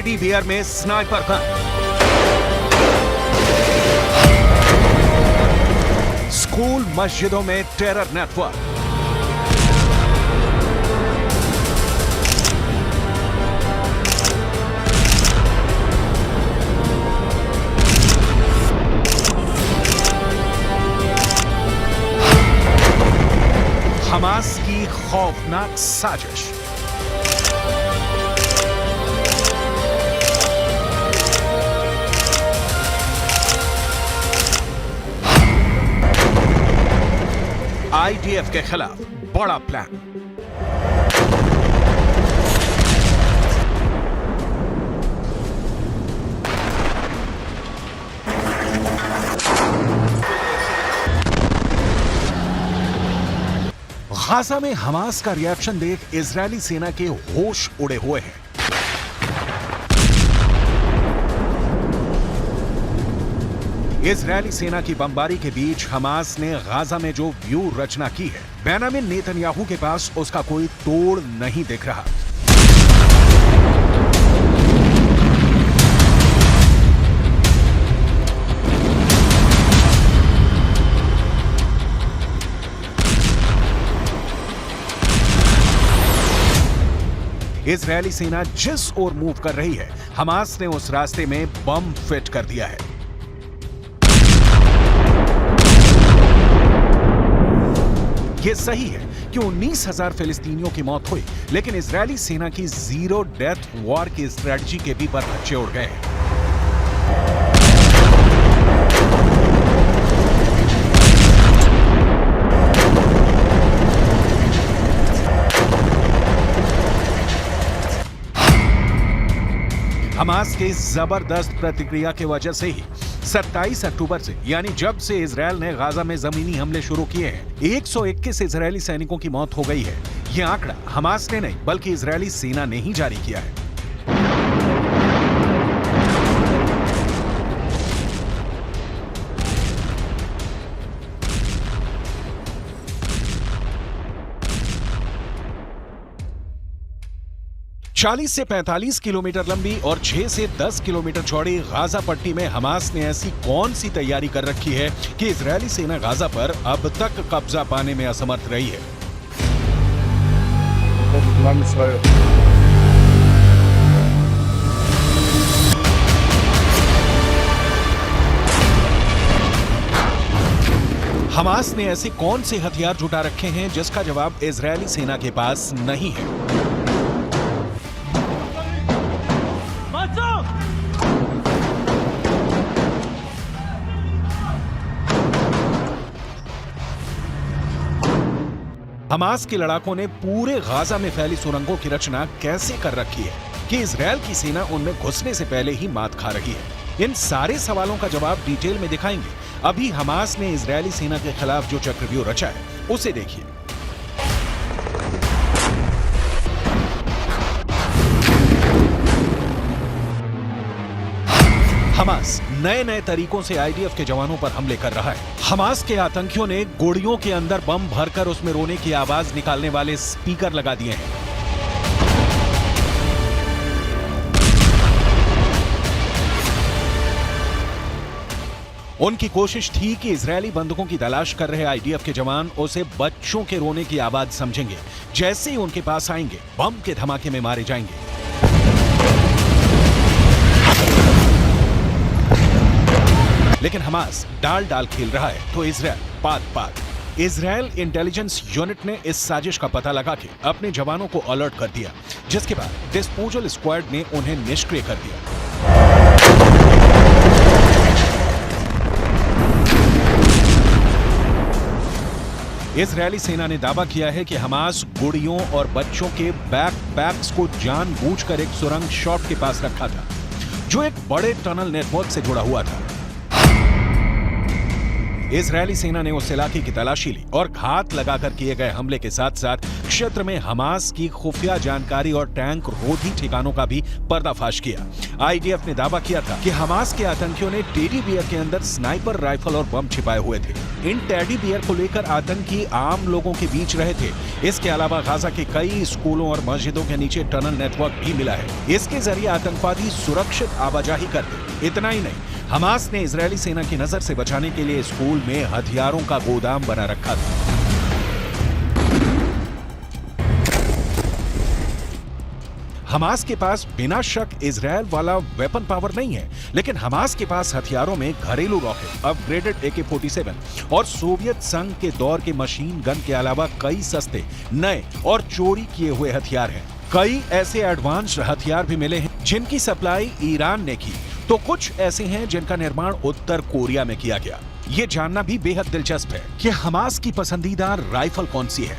Teddy bear में sniper gun, school मस्जिदों में टेरर नेटवर्क, हमास की खौफनाक साजिश। आईडीएफ के खिलाफ बड़ा प्लान। गाजा में हमास का रिएक्शन देख इजरायली सेना के होश उड़े हुए हैं। इजरायली सेना की बमबारी के बीच हमास ने गाजा में जो व्यू रचना की है, बेंजामिन नेतन्याहू के पास उसका कोई तोड़ नहीं दिख रहा। इजरायली सेना जिस ओर मूव कर रही है, हमास ने उस रास्ते में बम फिट कर दिया है। यह सही है कि 19,000 फिलिस्तीनियों की मौत हुई, लेकिन इजरायली सेना की जीरो डेथ वॉर की स्ट्रेटजी के भी परखच्चे उड़ गए हैं। हमास के जबरदस्त प्रतिक्रिया की वजह से ही 27 अक्टूबर से, यानी जब से इजरायल ने गाजा में जमीनी हमले शुरू किए हैं, 121 इजरायली सैनिकों की मौत हो गई है। यह आंकड़ा हमास ने नहीं बल्कि इजरायली सेना ने ही जारी किया है। चालीस से 45 किलोमीटर लंबी और 6 से 10 किलोमीटर चौड़ी गाजा पट्टी में हमास ने ऐसी कौन सी तैयारी कर रखी है कि इजरायली सेना गाजा पर अब तक कब्जा पाने में असमर्थ रही है। हमास ने ऐसे कौन से हथियार जुटा रखे हैं जिसका जवाब इजरायली सेना के पास नहीं है। हमास के लड़ाकों ने पूरे गाजा में फैली सुरंगों की रचना कैसे कर रखी है कि इजरायल की सेना उनमें घुसने से पहले ही मात खा रही है। इन सारे सवालों का जवाब डिटेल में दिखाएंगे। अभी हमास ने इजरायली सेना के खिलाफ जो चक्रव्यूह रचा है, उसे देखिए। हमास नए नए तरीकों से आईडीएफ के जवानों पर हमले कर रहा है। हमास के आतंकियों ने गोलियों के अंदर बम भरकर उसमें रोने की आवाज निकालने वाले स्पीकर लगा दिए हैं। उनकी कोशिश थी कि इजरायली बंदूकों की तलाश कर रहे आईडीएफ के जवान उसे बच्चों के रोने की आवाज समझेंगे। जैसे ही उनके पास आएंगे, बम के धमाके में मारे जाएंगे। लेकिन हमास डाल डाल खेल रहा है तो इजरायल पात पात। इजरायल इंटेलिजेंस यूनिट ने इस साजिश का पता लगा के अपने जवानों को अलर्ट कर दिया, जिसके बाद डिस्पोजल स्क्वाड ने उन्हें निष्क्रिय कर दिया। इजरायली सेना ने दावा किया है कि हमास गुड़ियों और बच्चों के बैकपैक्स को जानबूझकर एक सुरंग शॉट के पास रखा था, जो एक बड़े टनल नेटवर्क से जुड़ा हुआ था। इजरायली सेना ने उस इलाके की तलाशी ली और घात लगाकर किए गए हमले के साथ साथ क्षेत्र में हमास की खुफिया जानकारी और टैंक रोधी ठिकानों का भी पर्दाफाश किया। आईडीएफ ने दावा किया था कि हमास के आतंकियों ने टेडी बियर के अंदर स्नाइपर राइफल और बम छिपाए हुए थे। इन टेडी बियर को लेकर आतंकी आम लोगों के बीच रहे थे। इसके अलावा गाजा के कई स्कूलों और मस्जिदों के नीचे टनल नेटवर्क भी मिला है। इसके जरिए आतंकवादी सुरक्षित आवाजाही करते। इतना ही नहीं, हमास ने इजरायली सेना की नजर से बचाने के लिए स्कूल में हथियारों का गोदाम बना रखा था। हमास के पास बिना शक इजरायल वाला वेपन पावर नहीं है, लेकिन हमास के पास हथियारों में घरेलू रॉकेट, अपग्रेडेड AK-47 और सोवियत संघ के दौर के मशीन गन के अलावा कई सस्ते, नए और चोरी किए हुए हथियार हैं। कई ऐसे एडवांस्ड हथियार भी मिले हैं जिनकी सप्लाई ईरान ने की, तो कुछ ऐसे हैं जिनका निर्माण उत्तर कोरिया में किया गया। ये जानना भी बेहद दिलचस्प है कि हमास की पसंदीदा राइफल कौन सी है।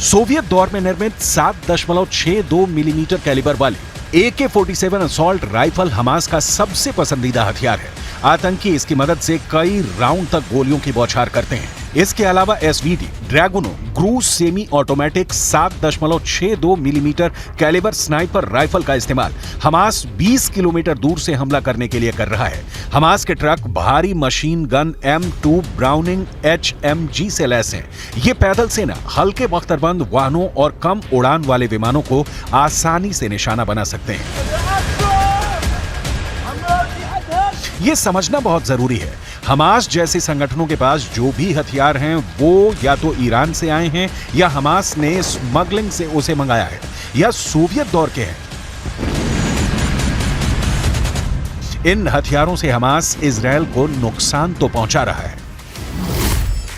सोवियत दौर में निर्मित 7.62 मिलीमीटर कैलिबर वाली AK-47 असॉल्ट राइफल हमास का सबसे पसंदीदा हथियार है। आतंकी इसकी मदद से कई राउंड तक गोलियों की बौछार करते हैं। इसके अलावा SVD, ड्रैगुनो, क्रूज semi automatic 7.62 millimetre calibre sniper rifle का इस्तेमाल हमास 20 किलोमीटर दूर से हमला करने के लिए कर रहा है। हमास के ट्रक भारी machine gun M2 browning HMG से लैस हैं। ये पैदल सेना हल्के बख्तरबंद वाहनों और कम उड़ान वाले विमानों को आसानी से निशाना बना सकते हैं। ये समझना बहुत जरूरी है, हमास जैसे संगठनों के पास जो भी हथियार हैं वो या तो ईरान से आए हैं या हमास ने स्मगलिंग से उसे मंगाया है या सोवियत दौर के हैं। इन हथियारों से हमास इजरायल को नुकसान तो पहुंचा रहा है।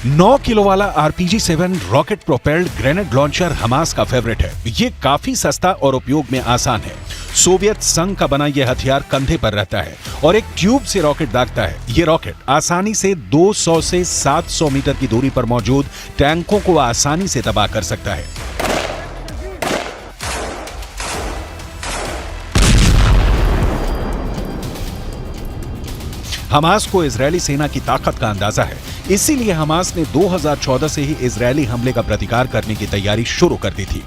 9 किलो वाला RPG-7 rocket propelled grenade launcher Hamas का फेवरेट है। ये काफी सस्ता और उपयोग में आसान है। सोवियत संघ का बना यह हथियार कंधे पर रहता है और एक ट्यूब से रॉकेट दागता है। ये रॉकेट आसानी से 200 से 700 मीटर की दूरी पर मौजूद टैंकों को आसानी से तबाह कर सकता है। हमास को इजरायली सेना की ताकत का अंदाजा है, इसीलिए हमास ने 2014 से ही इजरायली हमले का प्रतिकार करने की तैयारी शुरू कर दी थी।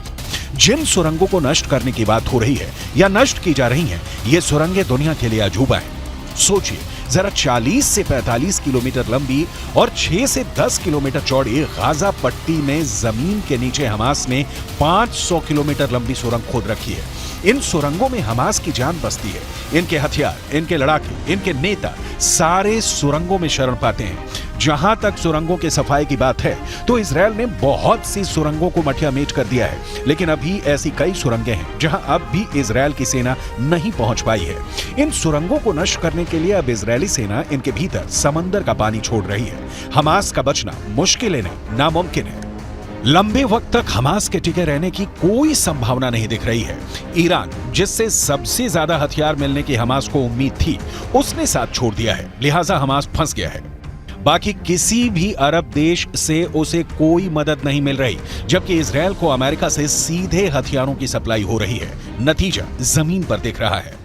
जिन सुरंगों को नष्ट करने की बात हो रही है या नष्ट की जा रही हैं, ये सुरंगें दुनिया के लिए अजूबा हैं। सोचिए जरा, 40 से 45 किलोमीटर लंबी और 6 से 10 किलोमीटर चौड़ी गाजा पट्टी में जमीन के नीचे हमास ने 500 किलोमीटर लंबी सुरंग खोद रखी है। इन सुरंगों में हमास की जान बसती है। इनके हथियार, इनके लड़ाके, इनके नेता सारे सुरंगों में शरण पाते हैं। जहां तक सुरंगों के सफाई की बात है तो इजरायल ने बहुत सी सुरंगों को मटिया मेट कर दिया है, लेकिन अभी ऐसी कई सुरंगें हैं जहां अब भी इजरायल की सेना नहीं पहुंच पाई है। इन सुरंगों को नष्ट करने के लिए अब इजरायली सेना इनके भीतर समंदर का पानी छोड़ रही है। हमास का बचना मुश्किल नहीं, नामुमकिन है। लंबे वक्त तक हमास के टिके रहने की कोई संभावना नहीं दिख रही है। ईरान, जिससे सबसे ज्यादा हथियार मिलने की हमास को उम्मीद थी, उसने साथ छोड़ दिया है, लिहाजा हमास फंस गया है। बाकी किसी भी अरब देश से उसे कोई मदद नहीं मिल रही, जबकि इजरायल को अमेरिका से सीधे हथियारों की सप्लाई हो रही है। नतीजा जमीन पर दिख रहा है।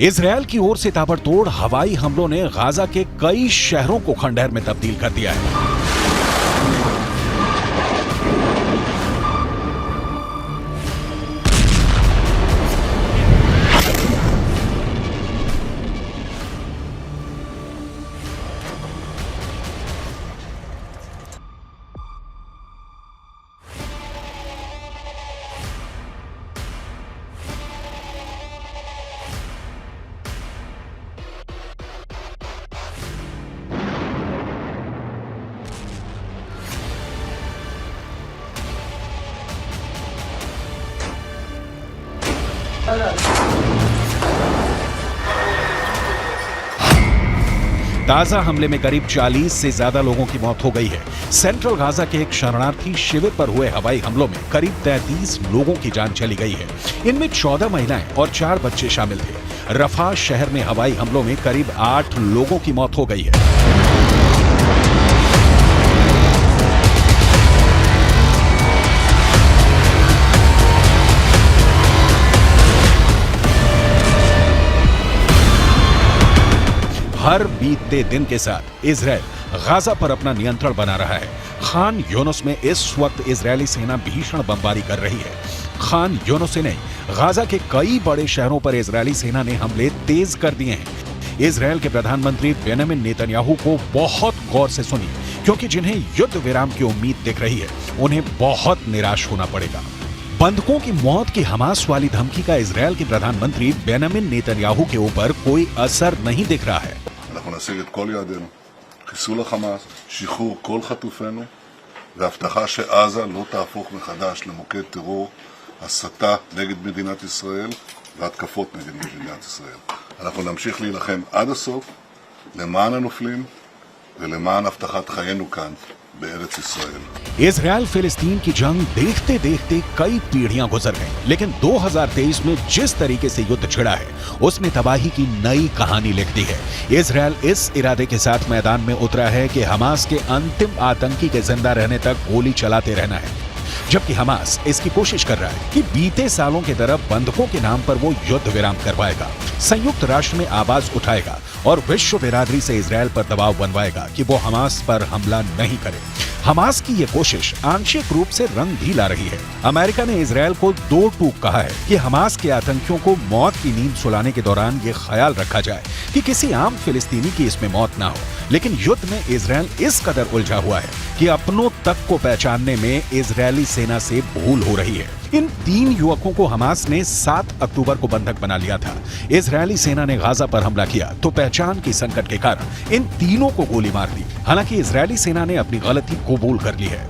इजरायल की ओर से ताबड़तोड़ हवाई हमलों ने गाजा के कई शहरों को खंडहर में तब्दील कर दिया है। ताजा हमले में करीब 40 से ज्यादा लोगों की मौत हो गई है। सेंट्रल गाजा के एक शरणार्थी शिविर पर हुए हवाई हमलों में करीब 33 लोगों की जान चली गई है। इनमें 14 महिलाएं और 4 बच्चे शामिल थे। रफा शहर में हवाई हमलों में करीब 8 लोगों की मौत हो गई है। हर बीतते दिन के साथ इजराइल गाजा पर अपना नियंत्रण बना रहा है। खान यूनुस में इस वक्त इजरायली सेना भीषण बमबारी कर रही है। खान यूनुस ने गाजा के कई बड़े शहरों पर इजरायली सेना ने हमले तेज कर दिए हैं। इजरायल के प्रधानमंत्री बेंजामिन नेतन्याहू को बहुत गौर से सुनिए, क्योंकि जिन्हें युद्ध विराम की उम्मीद दिख रही है उन्हें बहुत निराश होना पड़ेगा। बंधकों की मौत की हमास वाली धमकी का इजरायल के प्रधानमंत्री बेंजामिन नेतन्याहू के ऊपर कोई असर नहीं दिख रहा है। אנחנו נשיג את כל יעדינו, חיסול החמאס, שחרור כל חטופינו, והבטחה שעזה לא תהפוך מחדש למוקד טרור, הסתה נגד מדינת ישראל והתקפות נגד מדינת ישראל. אנחנו נמשיך להילחם עד הסוף למען הנופלים ולמען הבטחת חיינו כאן בארץ ישראל. इजरायल फिलिस्तीन की जंग देखते देखते कई पीढ़ियां गुजर गईं, लेकिन 2023 में जिस तरीके से युद्ध छिड़ा है उसने तबाही की नई कहानी लिख दी है। इजरायल इस इरादे के साथ मैदान में उतरा है कि हमास के अंतिम आतंकी के जिंदा रहने तक गोली चलाते रहना है, जबकि हमास इसकी कोशिश कर रहा है कि बीते सालों की तरह बंधकों के नाम पर वो युद्ध विराम करवाएगा, संयुक्त राष्ट्र में आवाज उठाएगा और विश्व बिरादरी से इजरायल पर दबाव बनवाएगा कि वो हमास पर हमला नहीं करे। हमास की ये कोशिश आंशिक रूप से रंग भी ला रही है। अमेरिका ने इजरायल को 2 टूक कहा है कि हमास के आतंकियों को मौत की नींद सुलाने के दौरान ये ख्याल रखा जाए कि किसी आम फिलिस्तीनी की इसमें मौत ना हो। लेकिन युद्ध में इजरायल इस कदर उलझा हुआ है कि अपनों तक को पहचानने में इजरायली सेना से भूल हो रही है। इन 3 युवकों को हमास ने 7 अक्टूबर को बंधक बना लिया था। इजरायली सेना ने गाजा पर हमला किया तो पहचान की संकट के कारण इन तीनों को गोली मार दी। हालांकि इजरायली सेना ने अपनी गलती कबूल कर ली है,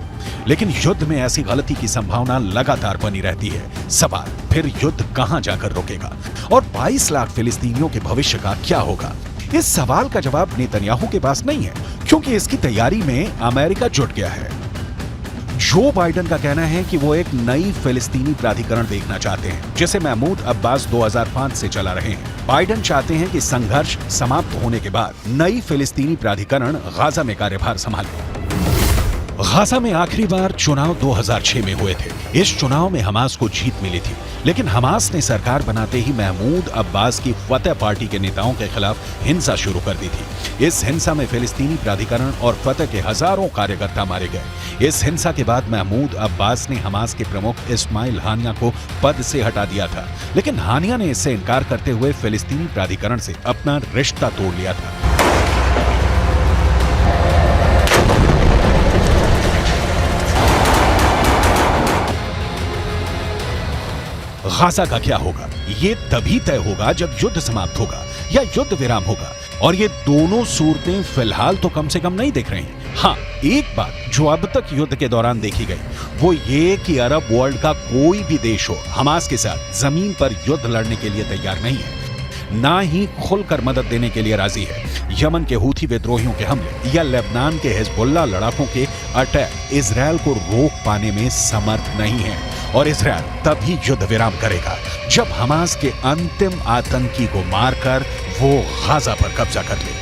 लेकिन युद्ध में ऐसी गलती की संभावना लगातार बनी रहती है। सवाल फिर युद्ध कहां जाकर रुकेगा और 22 लाख फिलिस्तीनियों के भविष्य का क्या होगा? इस सवाल का जवाब नेतन्याहू के पास नहीं है, क्योंकि इसकी तैयारी में अमेरिका जुट गया है। जो बाइडेन का कहना है कि वो एक नई फिलिस्तीनी प्राधिकरण देखना चाहते हैं, जिसे महमूद अब्बास 2005 से चला रहे हैं। बाइडेन चाहते हैं कि संघर्ष समाप्त होने के बाद नई फिलिस्तीनी प्राधिकरण गाजा में कार्यभार संभाले। गाजा में आखिरी बार चुनाव 2006 में हुए थे। इस चुनाव में हमास को जीत मिली थी, लेकिन हमास ने सरकार बनाते ही महमूद अब्बास की फतह पार्टी के नेताओं के खिलाफ हिंसा शुरू कर दी थी। इस हिंसा में फिलिस्तीनी प्राधिकरण और फतह के हजारों कार्यकर्ता मारे गए। इस हिंसा के बाद महमूद अब्बास ने हमास के प्रमुख इस्माइल हानिया को पद से हटा दिया था, लेकिन हानिया ने इससे इनकार करते हुए फिलिस्तीनी प्राधिकरण से अपना रिश्ता तोड़ लिया था। गाजा का क्या होगा? ये तभी तय होगा जब युद्ध समाप्त होगा या युद्ध विराम होगा, और ये दोनों सूरतें फिलहाल तो कम से कम नहीं दिख रही हैं। हाँ, एक बात जो अब तक युद्ध के दौरान देखी गई वो ये कि अरब वर्ल्ड का कोई भी देश हो हमास के साथ जमीन पर युद्ध लड़ने के लिए तैयार नहीं है, ना ही खुलकर मदद देने के लिए राजी है। यमन के हूथी विद्रोहियों के हमले या लेबनान के हिजबुल्लाह लड़ाकों के अटैक इजरायल को रोक पाने में समर्थ नहीं है, और इजरायल तभी युद्ध विराम करेगा जब हमास के अंतिम आतंकी को मारकर वो गाजा पर कब्जा कर ले।